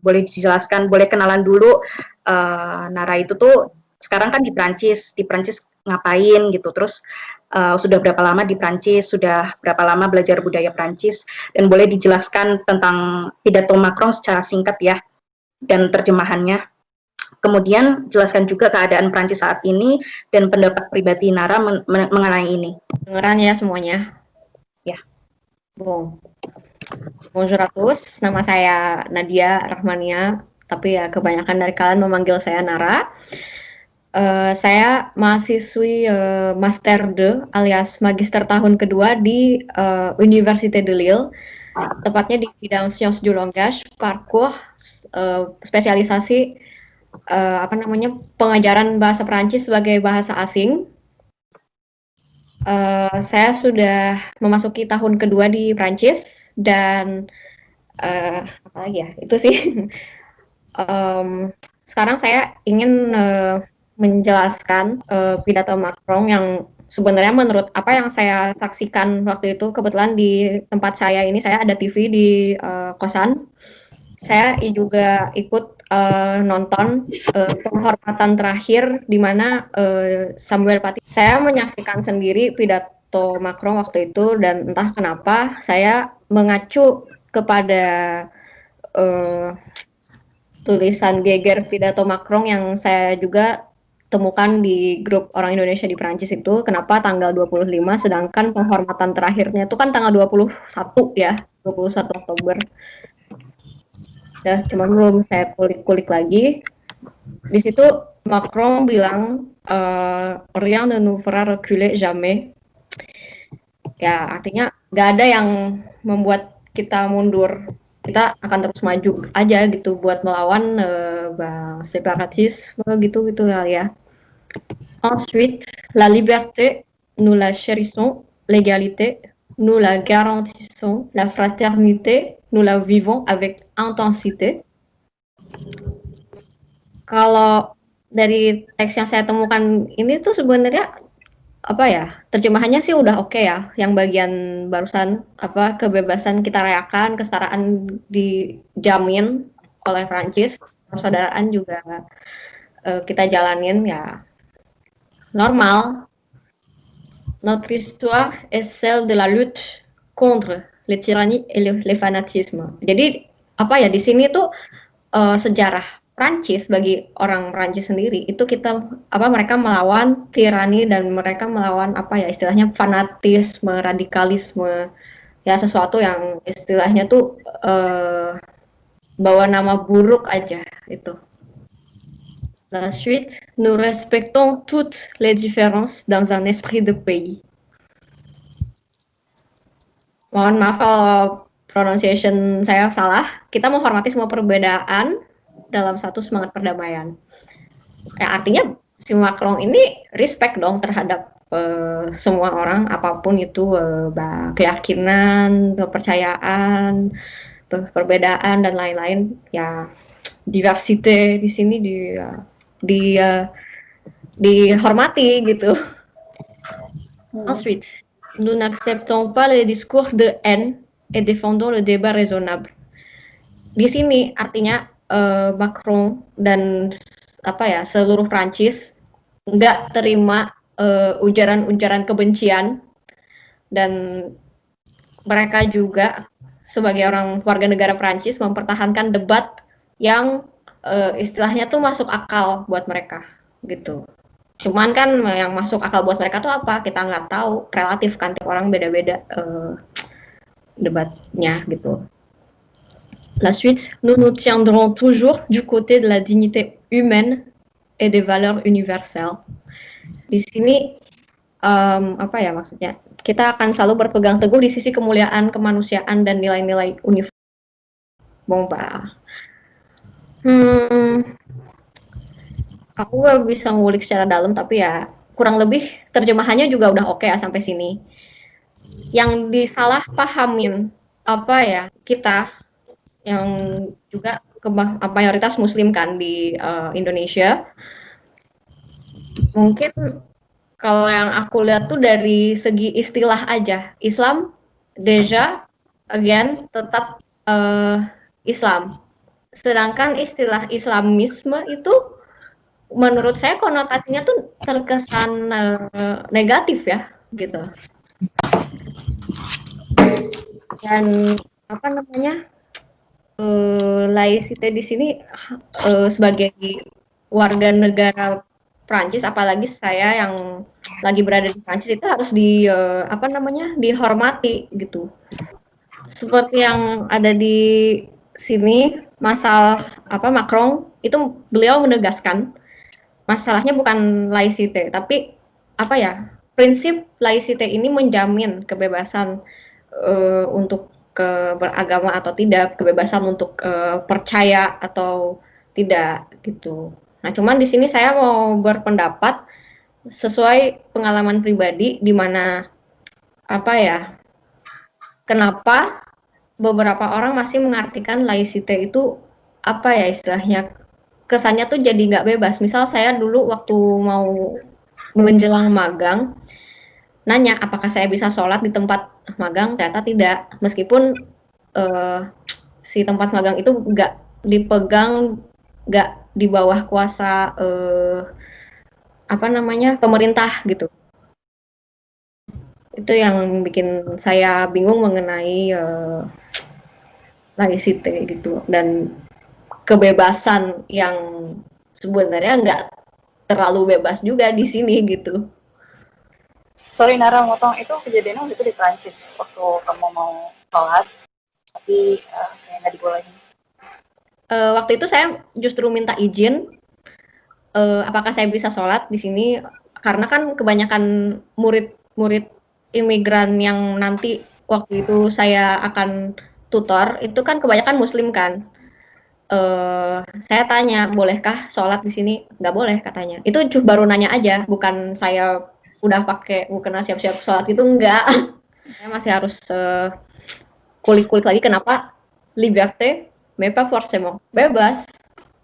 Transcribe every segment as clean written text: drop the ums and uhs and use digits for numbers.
Boleh dijelaskan, boleh kenalan dulu, Nara itu tuh sekarang kan di Prancis ngapain gitu, terus sudah berapa lama di Prancis, sudah berapa lama belajar budaya Prancis, dan boleh dijelaskan tentang pidato Macron secara singkat ya, dan terjemahannya. Kemudian jelaskan juga keadaan Prancis saat ini dan pendapat pribadi Nara mengenai ini. Dengeran ya semuanya. Ya. Bon. Bonjour à tous, nama saya Nadia Rahmania, tapi ya kebanyakan dari kalian memanggil saya Nara. Saya mahasiswi Master 2 alias Magister tahun kedua di Université de Lille, tepatnya di bidang Sciences du Langage, parcours spesialisasi pengajaran bahasa Perancis sebagai bahasa asing. Saya sudah memasuki tahun kedua di Perancis dan apalagi ya itu sih. Sekarang saya ingin menjelaskan pidato Macron yang sebenarnya menurut apa yang saya saksikan waktu itu, kebetulan di tempat saya ini saya ada TV di kosan. Saya juga ikut nonton penghormatan terakhir di mana Samuel Paty. Saya menyaksikan sendiri pidato Macron waktu itu dan entah kenapa saya mengacu kepada tulisan geger pidato Macron yang saya juga temukan di grup orang Indonesia di Perancis itu, kenapa tanggal 25 sedangkan penghormatan terakhirnya itu kan tanggal 21 ya, 21 Oktober. Ya, cuman belum saya kulik-kulik lagi. Di situ Macron bilang rien ne nous fera reculer jamais. Ya, artinya nggak ada yang membuat kita mundur. Kita akan terus maju aja gitu buat melawan separatisme gitu ya. Ensuite, la liberté, nous la chérissons, l'égalité, nous la garantissons, la fraternité, nous la vivons avec intensité. Kalau dari teks yang saya temukan ini tuh sebenarnya apa ya, terjemahannya sih udah oke ya, yang bagian barusan kebebasan kita rayakan, kesetaraan dijamin oleh Prancis, persaudaraan juga kita jalanin ya normal. Notre histoire est celle de la lutte contre les tyrannies et les fanatismes. Jadi apa ya, di sini tuh sejarah Prancis bagi orang Prancis sendiri itu mereka melawan tirani dan mereka melawan istilahnya fanatisme, radikalisme, ya sesuatu yang istilahnya tuh bawa nama buruk aja itu. Ensuite, nous respectons toutes les différences dans un esprit de pays. Mohon maaf kalau pronunciation saya salah. Kita menghormati semua perbedaan dalam satu semangat perdamaian. Ya, artinya si Macron ini respect dong terhadap semua orang, apapun itu keyakinan, kepercayaan, perbedaan dan lain-lain. Ya, diversite di sini dihormati gitu. Ensuite, nous n'acceptons pas les discours de haine et défendons le débat raisonnable. Di sini artinya Macron dan seluruh Prancis nggak terima ujaran-ujaran kebencian, dan mereka juga sebagai orang warga negara Prancis mempertahankan debat yang istilahnya tuh masuk akal buat mereka gitu. Cuman kan yang masuk akal buat mereka tuh apa, kita nggak tahu, relatif kan, tiap orang beda-beda debatnya gitu. La suite, nous nous tiendrons toujours du côté de la dignité humaine et des valeurs universelles. Di sini maksudnya, kita akan selalu berpegang teguh di sisi kemuliaan, kemanusiaan dan nilai-nilai universal. Bomba. Aku gak bisa ngulik secara dalam, tapi ya kurang lebih terjemahannya juga udah oke ya sampai sini. Yang disalahpahamin kita yang juga mayoritas Muslim kan di Indonesia. Mungkin kalau yang aku lihat tuh dari segi istilah aja, Islam, deja, again, tetap Islam. Sedangkan istilah Islamisme itu menurut saya konotasinya tuh terkesan negatif ya, gitu. Dan apa namanya, laicite di sini sebagai warga negara Prancis, apalagi saya yang lagi berada di Prancis itu harus apa namanya, dihormati gitu. Seperti yang ada di sini, Macron itu beliau menegaskan masalahnya bukan laicite, tapi apa ya, prinsip laicite ini menjamin kebebasan untuk beragama atau tidak, kebebasan untuk percaya atau tidak gitu. Nah, cuman di sini saya mau berpendapat sesuai pengalaman pribadi di mana apa ya, kenapa beberapa orang masih mengartikan laicite itu apa ya istilahnya, kesannya tuh jadi nggak bebas. Misal saya dulu waktu mau menjelang magang, nanya apakah saya bisa sholat di tempat magang, ternyata tidak. Meskipun si tempat magang itu nggak dipegang, nggak di bawah kuasa apa namanya, pemerintah gitu. Itu yang bikin saya bingung mengenai laicite gitu, dan kebebasan yang sebenarnya nggak terlalu bebas juga di sini gitu. Sorry Nara motong, itu kejadiannya waktu itu di Prancis waktu kamu mau sholat tapi kayak nggak dibolehin. Waktu itu saya justru minta izin apakah saya bisa sholat di sini, karena kan kebanyakan murid-murid imigran yang nanti waktu itu saya akan tutor itu kan kebanyakan muslim kan. Saya tanya, bolehkah sholat di sini? Nggak boleh katanya. Itu baru nanya aja, bukan saya udah pakai mukena siap-siap sholat itu, enggak. Saya masih harus kulik-kulik lagi kenapa liberté mais pas forcément, bebas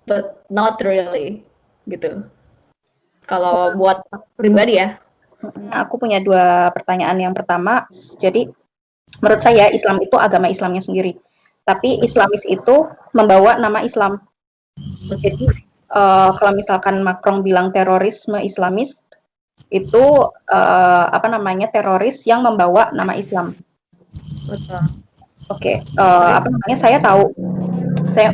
but not really gitu. Kalau buat pribadi ya. Aku punya 2 pertanyaan. Yang pertama, jadi menurut saya Islam itu agama Islamnya sendiri. Tapi Islamis itu membawa nama Islam. Jadi kalau misalkan Macron bilang terorisme Islamis, itu apa namanya, teroris yang membawa nama Islam. Betul. Oke, apa namanya, saya tahu, saya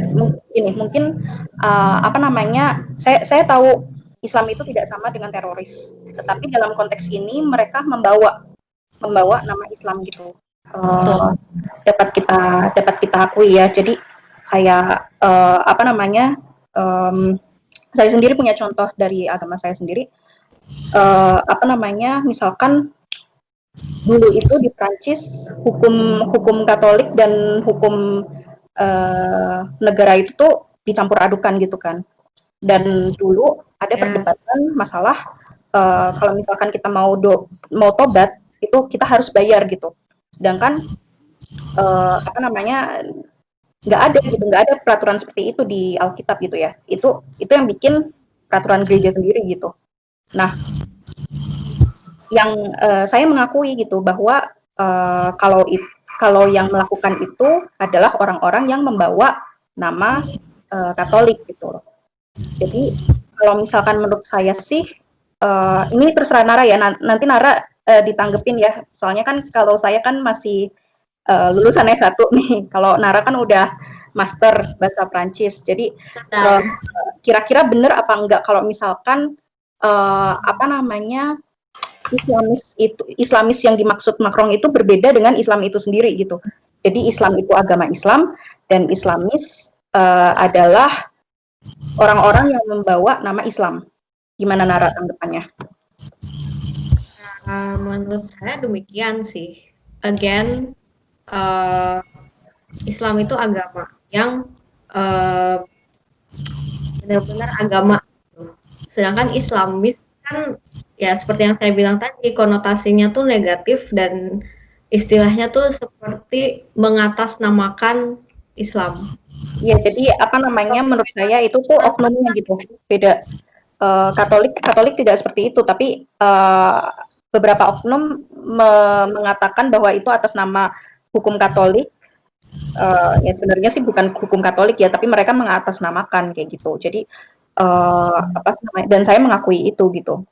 mungkin apa namanya, saya tahu Islam itu tidak sama dengan teroris, tetapi dalam konteks ini mereka membawa nama Islam gitu. Dapat kita akui ya. Jadi kayak apa namanya, saya sendiri punya contoh dari agama saya sendiri. Apa namanya, misalkan dulu itu di Prancis hukum Katolik dan hukum negara itu tuh dicampur adukan gitu kan. Dan dulu ada perdebatan masalah kalau misalkan kita mau tobat itu kita harus bayar gitu. Sedangkan apa namanya, nggak ada peraturan seperti itu di Alkitab gitu ya. Itu yang bikin peraturan gereja sendiri gitu. Nah, yang saya mengakui gitu bahwa kalau yang melakukan itu adalah orang-orang yang membawa nama Katolik gitu. Jadi kalau misalkan menurut saya sih ini terserah Nara ya. Nanti Nara ditanggepin ya. Soalnya kan kalau saya kan masih lulusan S1 nih. Kalau Nara kan udah master bahasa Prancis. Jadi kira-kira benar apa enggak kalau misalkan apa namanya, Islamis yang dimaksud Macron itu berbeda dengan Islam itu sendiri gitu. Jadi Islam itu agama Islam dan Islamis adalah orang-orang yang membawa nama Islam. Gimana Nara tanggapannya? Menurut saya demikian sih. Again, Islam itu agama yang benar-benar agama. Sedangkan Islamis kan ya seperti yang saya bilang tadi, konotasinya tuh negatif dan istilahnya tuh seperti mengatasnamakan Islam. Ya, jadi apa namanya, menurut saya itu tuh oknumnya gitu, beda. Katolik tidak seperti itu, tapi beberapa oknum mengatakan bahwa itu atas nama hukum Katolik, Ya sebenarnya sih bukan hukum Katolik ya, tapi mereka mengatasnamakan kayak gitu. Jadi apa sih namanya? Dan saya mengakui itu gitu.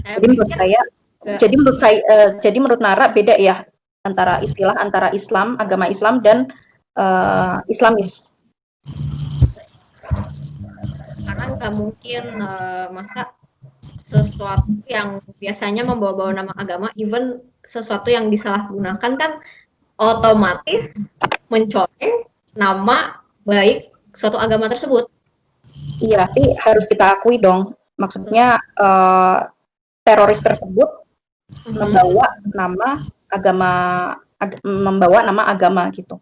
Saya Jadi menurut pikir saya, juga jadi menurut Nara beda ya antara istilah antara Islam, agama Islam dan Islamis. karena nggak mungkin masa sesuatu yang biasanya membawa-bawa nama agama, even sesuatu yang disalahgunakan kan otomatis mencoreng nama baik suatu agama tersebut. Iya, tapi harus kita akui dong. Maksudnya teroris tersebut membawa nama agama, membawa nama agama gitu.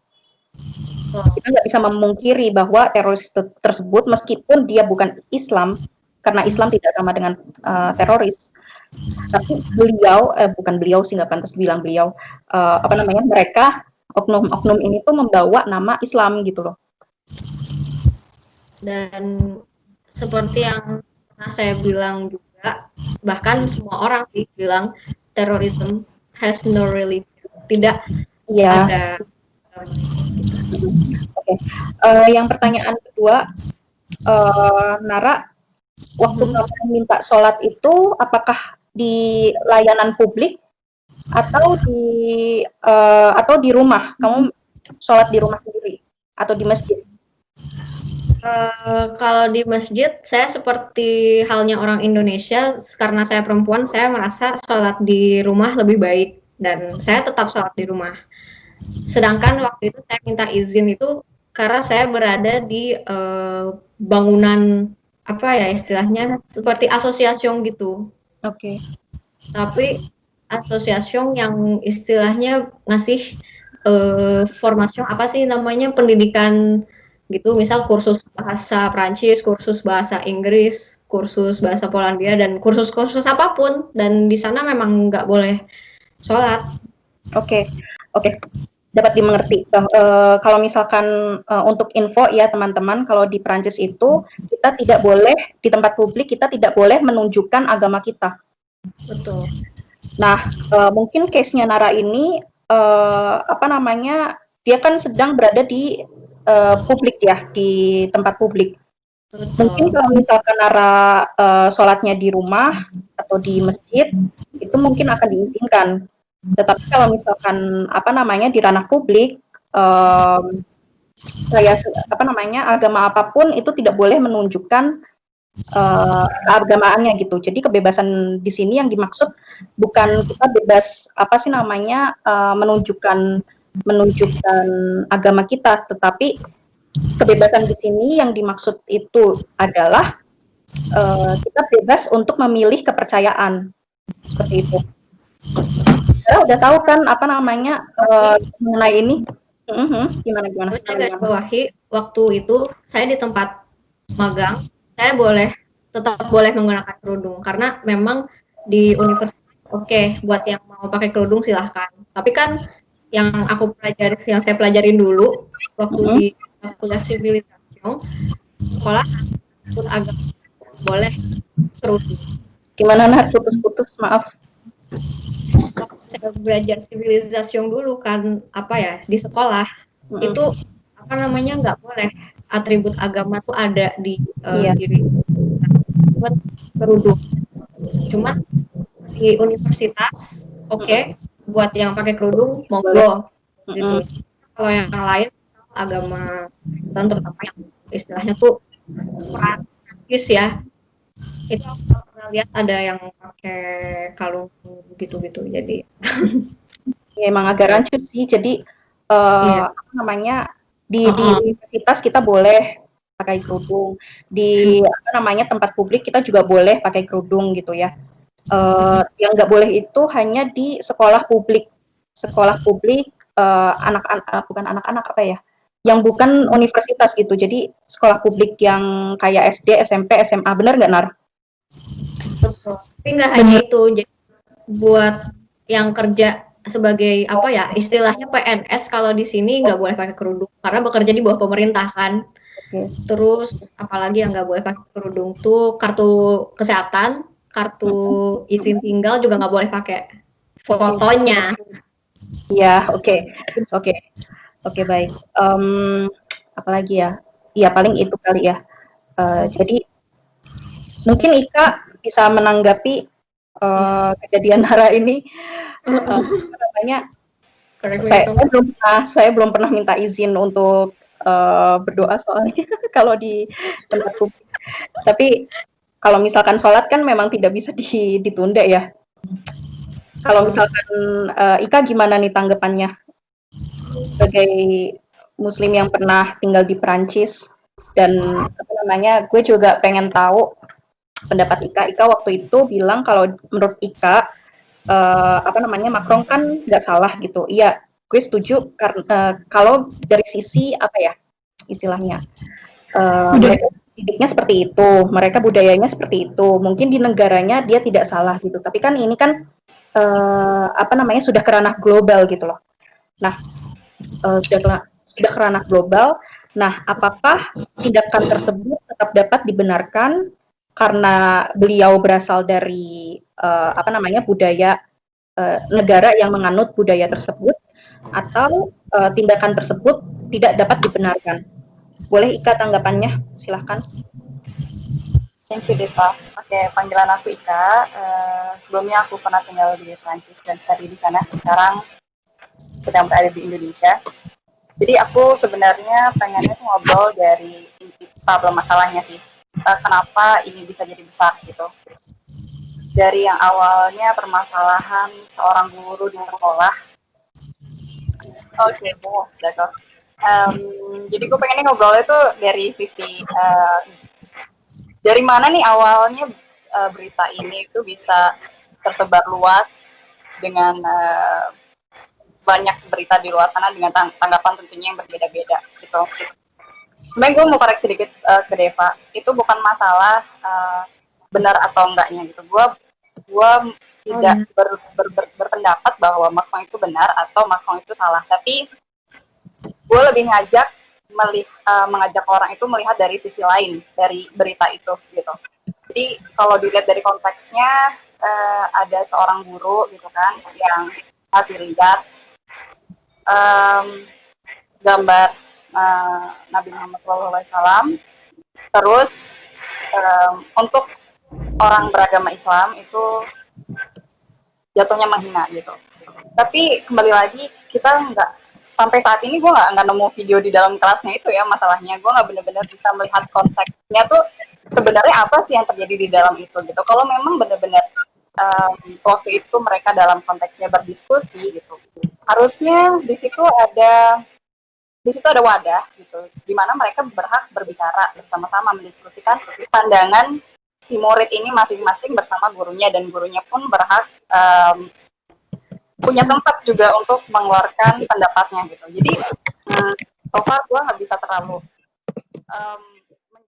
Kita nggak bisa memungkiri bahwa teroris tersebut meskipun dia bukan Islam, karena Islam tidak sama dengan teroris, tapi beliau bukan beliau sih, nggak pantas bilang beliau, apa namanya, mereka oknum-oknum ini tuh membawa nama Islam gitu loh. Dan seperti yang pernah saya bilang juga, bahkan semua orang bilang terorisme has no religion, tidak ada. Oke. Yang pertanyaan kedua, Nara, waktu kamu minta sholat itu apakah di layanan publik atau di rumah? Kamu sholat di rumah sendiri atau di masjid? Kalau di masjid, saya seperti halnya orang Indonesia, karena saya perempuan, saya merasa sholat di rumah lebih baik, dan saya tetap sholat di rumah. Sedangkan waktu itu saya minta izin itu karena saya berada di bangunan, apa ya istilahnya, seperti asosiasi gitu. Oke. Tapi asosiasi yang istilahnya ngasih formasi apa sih namanya, pendidikan gitu, misal kursus bahasa Prancis, kursus bahasa Inggris, kursus bahasa Polandia, dan kursus-kursus apapun, dan di sana memang nggak boleh sholat. Oke. Dapat dimengerti. Kalau misalkan untuk info ya teman-teman, kalau di Prancis itu kita tidak boleh di tempat publik, kita tidak boleh menunjukkan agama kita. Betul. Nah, mungkin case-nya Nara ini apa namanya, dia kan sedang berada di publik ya, di tempat publik. Betul. Mungkin kalau misalkan Nara sholatnya di rumah atau di masjid, itu mungkin akan diizinkan. Tetapi kalau misalkan apa namanya di ranah publik, kayak apa namanya agama apapun itu tidak boleh menunjukkan keagamaannya gitu. Jadi kebebasan di sini yang dimaksud bukan kita bebas apa sih namanya menunjukkan agama kita, tetapi kebebasan di sini yang dimaksud itu adalah kita bebas untuk memilih kepercayaan seperti itu. Saya udah tahu kan apa namanya mengenai ini. Gimana? Saya garis bawahi, waktu itu saya di tempat magang, saya tetap boleh menggunakan kerudung karena memang di universitas buat yang mau pakai kerudung silahkan. Tapi kan yang saya pelajarin dulu waktu di kuliah sivilisasi, sekolah agak boleh kerudung. Gimana putus-putus, maaf. Saya belajar sivilisasi dulu kan, apa ya, di sekolah itu apa namanya nggak boleh atribut agama tuh ada di diri kerudung. Cuma di universitas buat yang pakai kerudung monggo gitu. Kalau yang lain agama dan terutama yang istilahnya tuh praktis ya, itu aku pernah lihat ada yang pakai kalung gitu-gitu. Jadi ya, emang agak rancu sih. Jadi apa namanya di universitas kita boleh pakai kerudung, di apa namanya tempat publik kita juga boleh pakai kerudung gitu ya. Yang nggak boleh itu hanya di sekolah publik anak-anak, bukan anak-anak apa ya, yang bukan universitas gitu. Jadi sekolah publik yang kayak SD, SMP, SMA, benar nggak Nar? Betul. Tapi nggak hanya itu, jadi buat yang kerja sebagai apa ya istilahnya PNS, kalau di sini nggak boleh pakai kerudung karena bekerja di bawah pemerintah kan. Terus apalagi yang nggak boleh pakai kerudung tuh kartu kesehatan, kartu izin tinggal juga nggak boleh pakai fotonya. Ya, oke. Oke, baik. Apalagi ya? Iya, paling itu kali ya. Jadi mungkin Ika bisa menanggapi kejadian Nara ini. Apa namanya? Saya belum pernah minta izin untuk berdoa soalnya kalau di tempat publik. Tapi kalau misalkan sholat kan memang tidak bisa ditunda ya. Kalau misalkan Ika gimana nih tanggapannya sebagai Muslim yang pernah tinggal di Perancis dan apa namanya? Gue juga pengen tahu pendapat Ika. Ika waktu itu bilang kalau menurut Ika apa namanya Macron kan nggak salah gitu. Iya, gue setuju karena kalau dari sisi apa ya istilahnya mereka didiknya seperti itu, mereka budayanya seperti itu. Mungkin di negaranya dia tidak salah gitu. Tapi kan ini kan apa namanya sudah ke ranah global gitu loh. Nah, sudah ke ranah global. Nah, apakah tindakan tersebut tetap dapat dibenarkan karena beliau berasal dari apa namanya budaya negara yang menganut budaya tersebut atau tindakan tersebut tidak dapat dibenarkan? Boleh Ika tanggapannya? Silahkan. Thank you, Deva. Oke, panggilan aku Ika. Sebelumnya aku pernah tinggal di Prancis dan tadi di sana. Sekarang sedang berada di Indonesia. Jadi aku sebenarnya pengennya tuh ngobrol dari inti problem masalahnya sih. Kenapa ini bisa jadi besar gitu. Dari yang awalnya permasalahan seorang guru di sekolah. Oke, d'accord. Jadi gue pengennya ngobrolnya tuh dari sisi dari mana nih awalnya berita ini itu bisa tersebar luas dengan banyak berita di luar sana dengan tanggapan tentunya yang berbeda-beda gitu. Sebenarnya gue mau koreksi sedikit ke Deva, itu bukan masalah benar atau enggaknya gitu. Gue tidak berpendapat bahwa Macron itu benar atau Macron itu salah, tapi gue lebih mengajak orang itu melihat dari sisi lain dari berita itu gitu. Jadi kalau dilihat dari konteksnya ada seorang guru gitu kan yang kasih lihat gambar Nabi Muhammad SAW. Terus untuk orang beragama Islam itu jatuhnya menghina gitu. Tapi kembali lagi kita nggak sampai saat ini gue nggak nemu video di dalam kelasnya itu ya masalahnya. Gue nggak benar-benar bisa melihat konteksnya tuh sebenarnya apa sih yang terjadi di dalam itu gitu. Kalau memang benar-benar waktu itu mereka dalam konteksnya berdiskusi gitu, harusnya di situ ada wadah gitu, di mana mereka berhak berbicara bersama-sama mendiskusikan pandangan si murid ini masing-masing bersama gurunya, dan gurunya pun berhak punya tempat juga untuk mengeluarkan pendapatnya gitu. Jadi so far gue nggak bisa terlalu